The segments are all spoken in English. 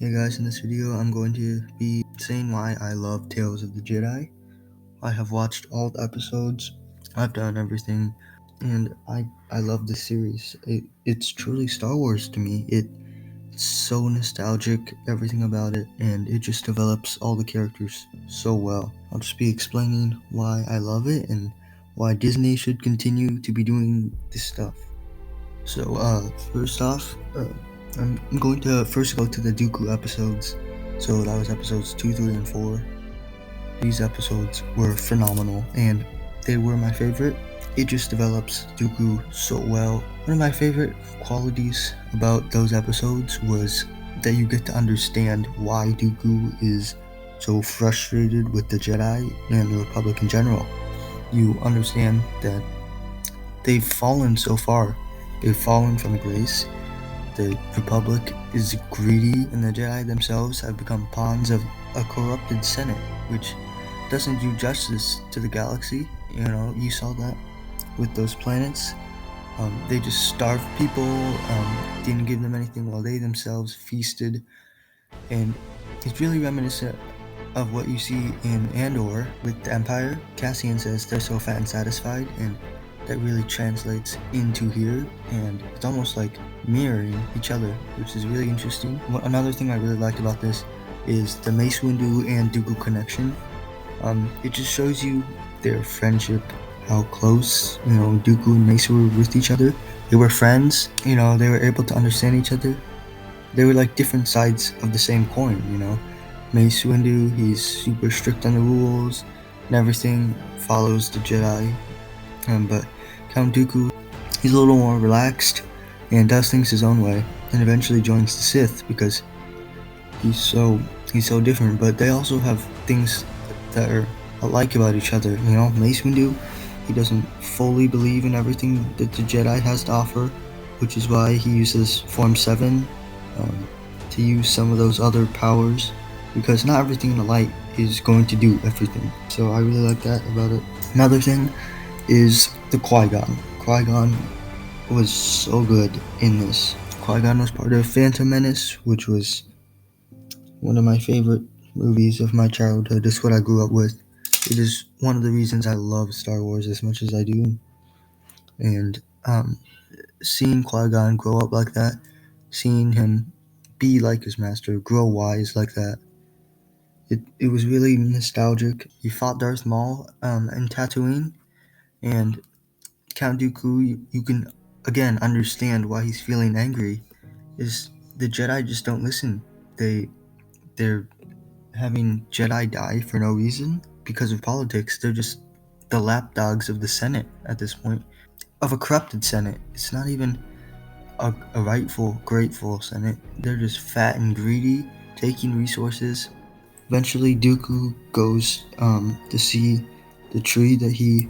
Hey guys, in this video I'm going to be saying why I love Tales of the Jedi. I have watched all the episodes, I've done everything, and I love this series. It's truly Star Wars to me. It's so nostalgic, everything about it, and it just develops all the characters so well. I'll just be explaining why I love it and why Disney should continue to be doing this stuff. So, first off, I'm going to first go to the Dooku episodes. So that was episodes 2, 3, and 4. These episodes were phenomenal, and they were my favorite. It just develops Dooku so well. One of my favorite qualities about those episodes was that you get to understand why Dooku is so frustrated with the Jedi and the Republic in general. You understand that they've fallen so far. They've fallen from grace. The Republic is greedy, and the Jedi themselves have become pawns of a corrupted Senate, which doesn't do justice to the galaxy. You saw that with those planets. They just starved people, didn't give them anything while they themselves feasted, and it's really reminiscent of what you see in Andor with the Empire. Cassian says they're so fat and satisfied, and that really translates into here, and it's almost like mirroring each other, which is really interesting. Another thing I really liked about this is the Mace Windu and Dooku connection. It just shows you their friendship, how close, Dooku and Mace were with each other. They were friends, they were able to understand each other. They were like different sides of the same coin, Mace Windu, he's super strict on the rules and everything, follows the Jedi. But Count Dooku, he's a little more relaxed and does things his own way, and eventually joins the Sith because he's so different. But they also have things that are alike about each other. Mace Windu, he doesn't fully believe in everything that the Jedi has to offer, which is why he uses Form 7 to use some of those other powers, because not everything in the light is going to do everything. So I really like that about it. Another thing is the Qui-Gon. Qui-Gon was so good in this. Qui-Gon was part of Phantom Menace, which was one of my favorite movies of my childhood. It's what I grew up with. It is one of the reasons I love Star Wars as much as I do. And seeing Qui-Gon grow up like that, seeing him be like his master, grow wise like that, it was really nostalgic. He fought Darth Maul in Tatooine, and Count Dooku, you can again understand why he's feeling angry. Is the Jedi just don't listen. They're having Jedi die for no reason because of politics. They're just the lapdogs of the Senate at this point, of a corrupted Senate. It's not even a rightful, grateful Senate. They're just fat and greedy, taking resources. Eventually, Dooku goes to see the tree that he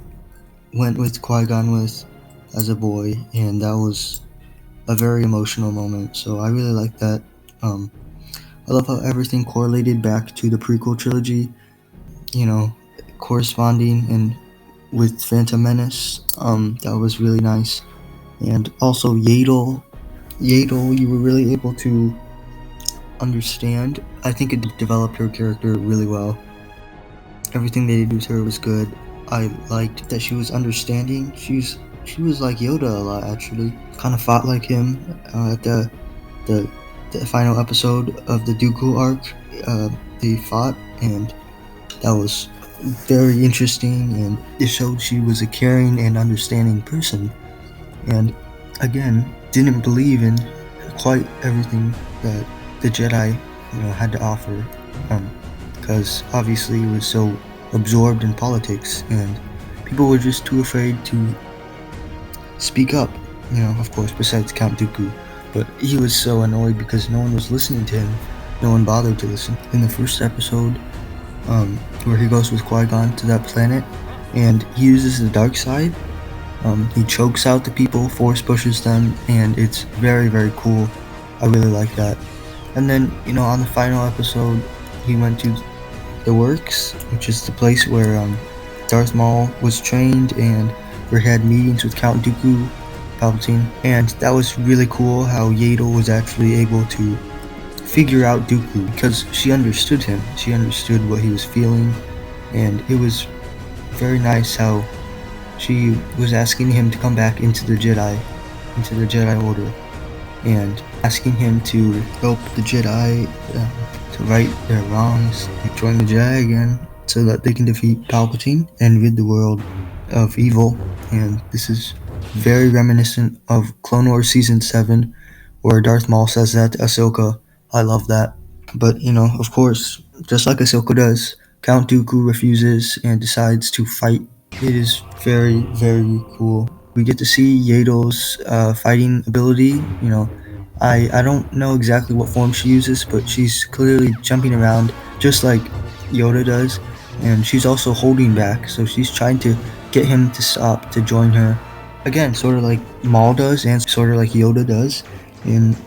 went with Qui-Gon with as a boy, and that was a very emotional moment. So I really like that. I love how everything correlated back to the prequel trilogy, corresponding and with Phantom Menace. That was really nice. And also Yaddle, you were really able to understand. I think it developed her character really well. Everything they did with her was good. I liked that she was understanding. She was like Yoda a lot, actually. Kind of fought like him at the final episode of the Dooku arc. They fought, and that was very interesting, and it showed she was a caring and understanding person. And again, didn't believe in quite everything that the Jedi, had to offer, because obviously he was so absorbed in politics, and people were just too afraid to speak up. Of course, besides Count Dooku, but he was so annoyed because no one was listening to him. No one bothered to listen. In the first episode, where he goes with Qui-Gon to that planet, and he uses the dark side. He chokes out the people, force pushes them, and it's very, very cool. I really like that. And then, on the final episode, he went to the Works, which is the place where Darth Maul was trained, and where he had meetings with Count Dooku, Palpatine. And that was really cool how Yaddle was actually able to figure out Dooku because she understood him. She understood what he was feeling, and it was very nice how she was asking him to come back into the Jedi Order, and asking him to help the Jedi to right their wrongs and join the Jedi again so that they can defeat Palpatine and rid the world of evil. And this is very reminiscent of Clone Wars Season 7, where Darth Maul says that to Ahsoka. I love that. But, of course, just like Ahsoka does, Count Dooku refuses and decides to fight. It is very, very cool. We get to see Yado's fighting ability. I don't know exactly what form she uses, but she's clearly jumping around just like Yoda does, and she's also holding back, so she's trying to get him to stop to join her. Again, sort of like Maul does, and sort of like Yoda does in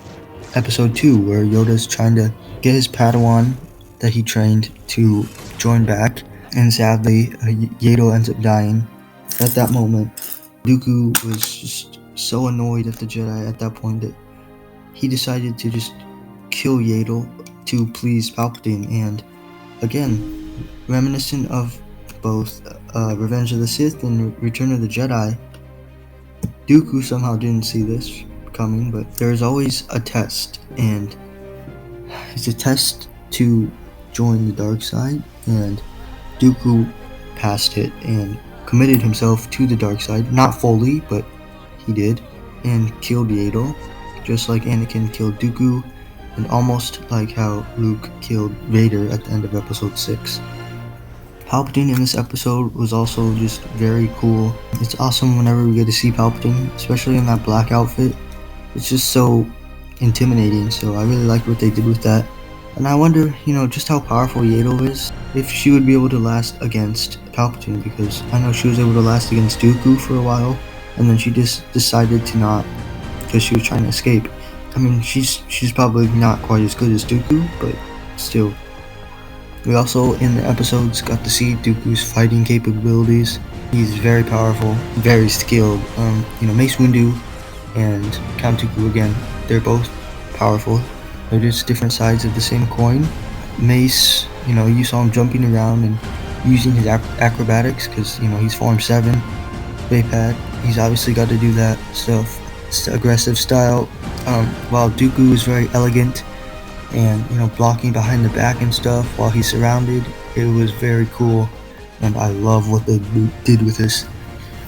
Episode 2, where Yoda's trying to get his Padawan that he trained to join back, and sadly, Yado ends up dying. At that moment, Dooku was just so annoyed at the Jedi at that point that he decided to just kill Yado to please Palpatine. And again, reminiscent of both Revenge of the Sith and Return of the Jedi, Dooku somehow didn't see this coming, but there's always a test, and it's a test to join the dark side, and Dooku passed it and committed himself to the dark side, not fully, but he did, and killed Yado, just like Anakin killed Dooku, and almost like how Luke killed Vader at the end of Episode 6. Palpatine in this episode was also just very cool. It's awesome whenever we get to see Palpatine, especially in that black outfit. It's just so intimidating, so I really liked what they did with that. And I wonder, just how powerful Yado is, if she would be able to last against Palpatine, because I know she was able to last against Dooku for a while, and then she just decided to not, because she was trying to escape. I mean, she's probably not quite as good as Dooku, but still. We also, in the episodes, got to see Dooku's fighting capabilities. He's very powerful, very skilled. Mace Windu and Count Dooku, again, they're both powerful. They're just different sides of the same coin. Mace, you saw him jumping around and using his acrobatics because, he's Form 7, Baypad. He's obviously got to do that stuff. It's the aggressive style. While Dooku is very elegant and, blocking behind the back and stuff while he's surrounded, it was very cool. And I love what they did with this.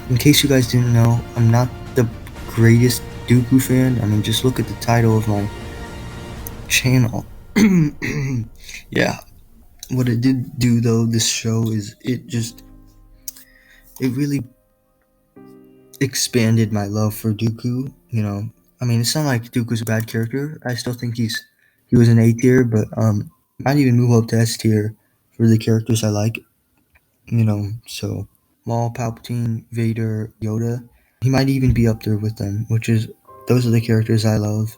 In case you guys didn't know, I'm not the greatest Dooku fan. I mean, just look at the title of my channel. Yeah. What it did do, though, this show, is it really expanded my love for Dooku. I mean, it's not like Dooku's a bad character. I still think he was an A tier, but might even move up to S tier for the characters I like. So Maul, Palpatine, Vader, Yoda, he might even be up there with them, those are the characters I love.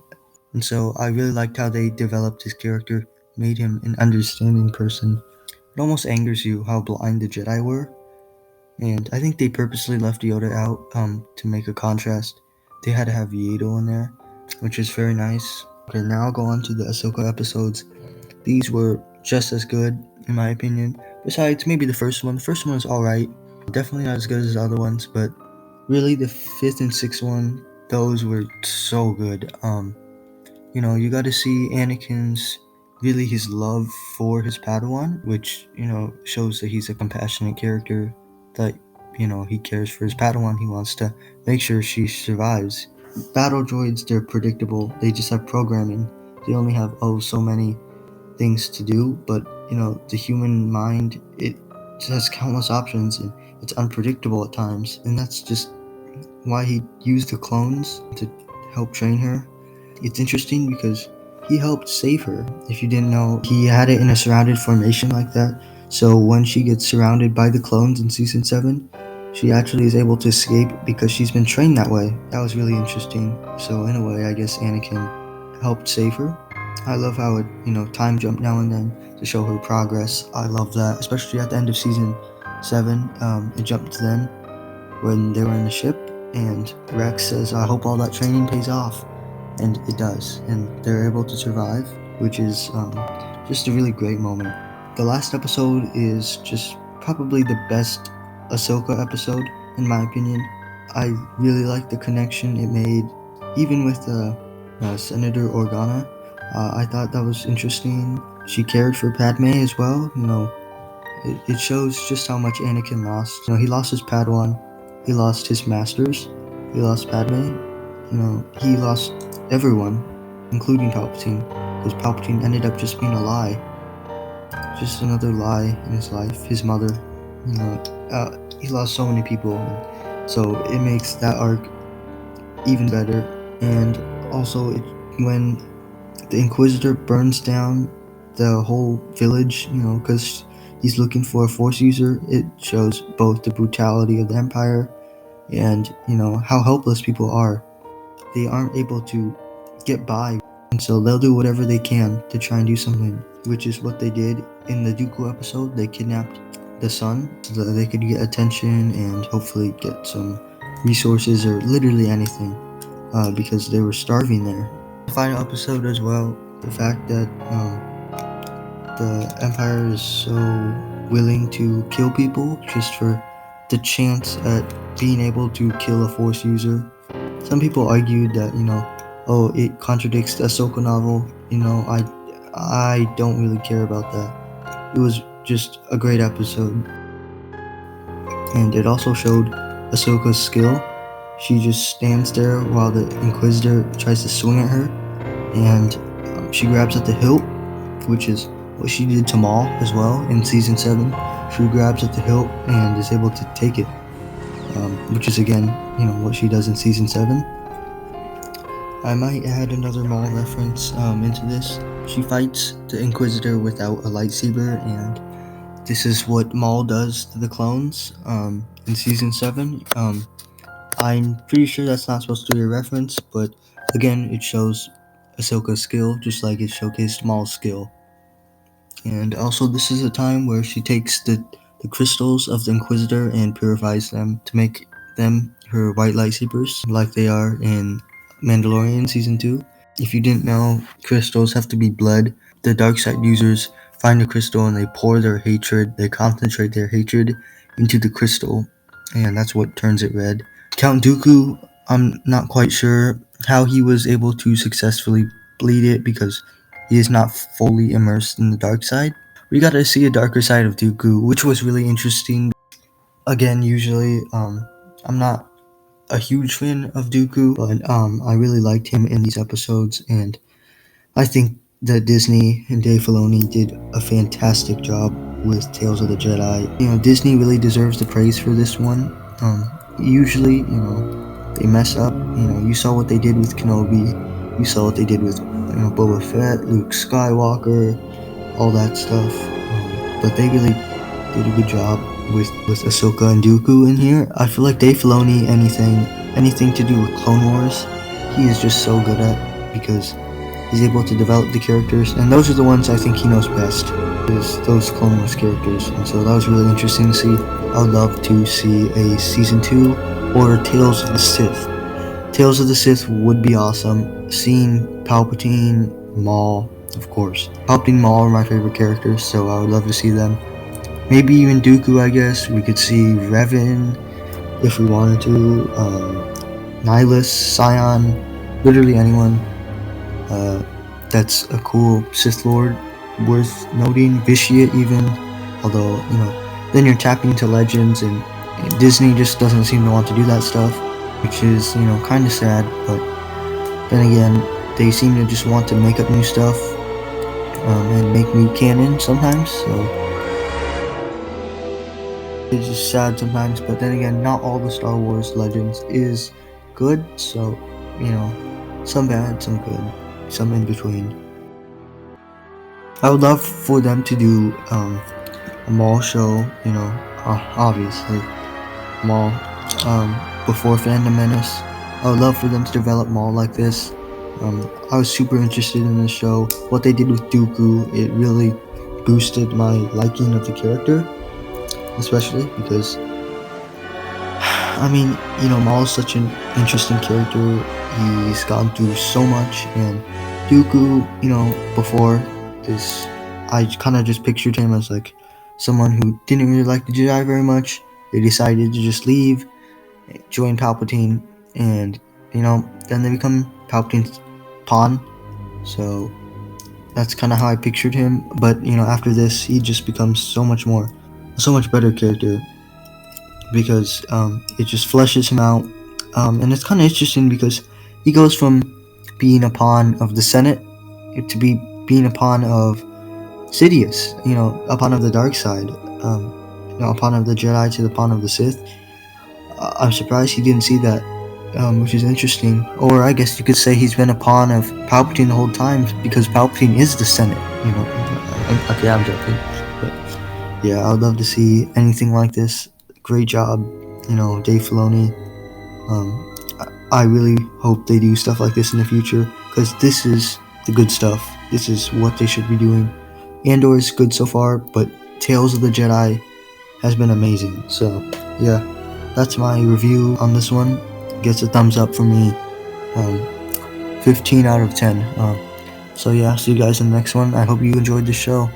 And so I really liked how they developed his character, made him an understanding person. It almost angers you how blind the Jedi were. And I think they purposely left Yoda out to make a contrast. They had to have Yado in there, which is very nice. Okay, now I'll go on to the Ahsoka episodes. These were just as good, in my opinion. Besides, maybe the first one. The first one was alright. Definitely not as good as the other ones, but really the 5th and 6th one, those were so good. You got to see Anakin's, really his love for his Padawan, which, shows that he's a compassionate character, that, he cares for his Padawan. He wants to make sure she survives. Battle droids, they're predictable. They just have programming. They only have, so many things to do, but, the human mind, it just has countless options, and it's unpredictable at times, and that's just why he used the clones to help train her. It's interesting because he helped save her. If you didn't know, he had it in a surrounded formation like that. So when she gets surrounded by the clones in Season 7, she actually is able to escape because she's been trained that way. That was really interesting. So in a way, I guess Anakin helped save her. I love how it, time jumped now and then to show her progress. I love that, especially at the end of Season 7. It jumped to them when they were in the ship, and Rex says, I hope all that training pays off. And it does, and they're able to survive. which is just a really great moment. The last episode is just probably the best Ahsoka episode, in my opinion. I really like the connection it made, even with Senator Organa. I thought that was interesting. She cared for Padme as well. It shows just how much Anakin lost. He lost his Padawan, he lost his masters, he lost Padme. He lost everyone, including Palpatine, because Palpatine ended up just being a lie, just another lie in his life. His mother, he lost so many people, so it makes that arc even better. And also, when the Inquisitor burns down the whole village, because he's looking for a Force user, it shows both the brutality of the Empire and, how helpless people are. They aren't able to get by, and so they'll do whatever they can to try and do something, which is what they did in the Dooku episode. They kidnapped the son so that they could get attention and hopefully get some resources or literally anything, because they were starving there. The final episode as well, the fact that the Empire is so willing to kill people just for the chance at being able to kill a Force user. Some people argued that, it contradicts the Ahsoka novel. I don't really care about that. It was just a great episode. And it also showed Ahsoka's skill. She just stands there while the Inquisitor tries to swing at her, and she grabs at the hilt, which is what she did to Maul as well in Season 7. She grabs at the hilt and is able to take it, which is again, what she does in Season 7. I might add another Maul reference into this. She fights the Inquisitor without a lightsaber, and this is what Maul does to the clones in Season 7. I'm pretty sure that's not supposed to be a reference, but again, it shows Ahsoka's skill, just like it showcased Maul's skill. And also, this is a time where she takes the crystals of the Inquisitor and purifies them to make them her white lightsabers, like they are in Mandalorian Season 2. If you didn't know, crystals have to be blood. The dark side users find a crystal and they pour their hatred, they concentrate their hatred into the crystal, and that's what turns it red. Count Dooku, I'm not quite sure how he was able to successfully bleed it because he is not fully immersed in the dark side. We got to see a darker side of Dooku, which was really interesting. Again, usually, I'm not a huge fan of Dooku, but I really liked him in these episodes, and I think that Disney and Dave Filoni did a fantastic job with Tales of the Jedi. Disney really deserves the praise for this one. Usually, they mess up. You saw what they did with Kenobi. You saw what they did with, Boba Fett, Luke Skywalker, all that stuff. But they really did a good job with Ahsoka and Dooku in here. I feel like Dave Filoni, anything to do with Clone Wars, he is just so good at, because he's able to develop the characters, and those are the ones I think he knows best, is those Clone Wars characters. And so that was really interesting to see. I would love to see a Season 2 or Tales of the Sith. Tales of the Sith would be awesome. Seeing Palpatine, Maul, of course. Palpatine and Maul are my favorite characters, so I would love to see them. Maybe even Dooku, I guess. We could see Revan if we wanted to. Nihilus, Scion, literally anyone. That's a cool Sith Lord worth noting. Vitiate even, although, then you're tapping into legends, and Disney just doesn't seem to want to do that stuff, which is, kind of sad. But then again, they seem to just want to make up new stuff and make new canon sometimes, so it's just sad sometimes. But then again, not all the Star Wars Legends is good, so, some bad, some good, some in between. I would love for them to do a Maul show, obviously, Maul, before Phantom Menace. I would love for them to develop Maul like this. I was super interested in this show. What they did with Dooku, it really boosted my liking of the character, especially because, Maul is such an interesting character. He's gone through so much, and Dooku, before this, I kind of just pictured him as like someone who didn't really like the Jedi very much. They decided to just leave, join Palpatine, and then they become Palpatine's pawn. So that's kind of how I pictured him. But after this, he just becomes so much better character because it just fleshes him out, and it's kind of interesting because he goes from being a pawn of the Senate to being a pawn of Sidious, a pawn of the dark side, a pawn of the Jedi to the pawn of the Sith. I'm surprised he didn't see that, which is interesting. Or I guess you could say he's been a pawn of Palpatine the whole time because Palpatine is the Senate. Okay, I'm joking, but yeah, I would love to see anything like this. Great job, Dave Filoni. I really hope they do stuff like this in the future because this is the good stuff. This is what they should be doing. Andor is good so far, but Tales of the Jedi has been amazing. So yeah, that's my review on this one. Gets a thumbs up from me. 15 out of 10. So yeah, see you guys in the next one. I hope you enjoyed the show.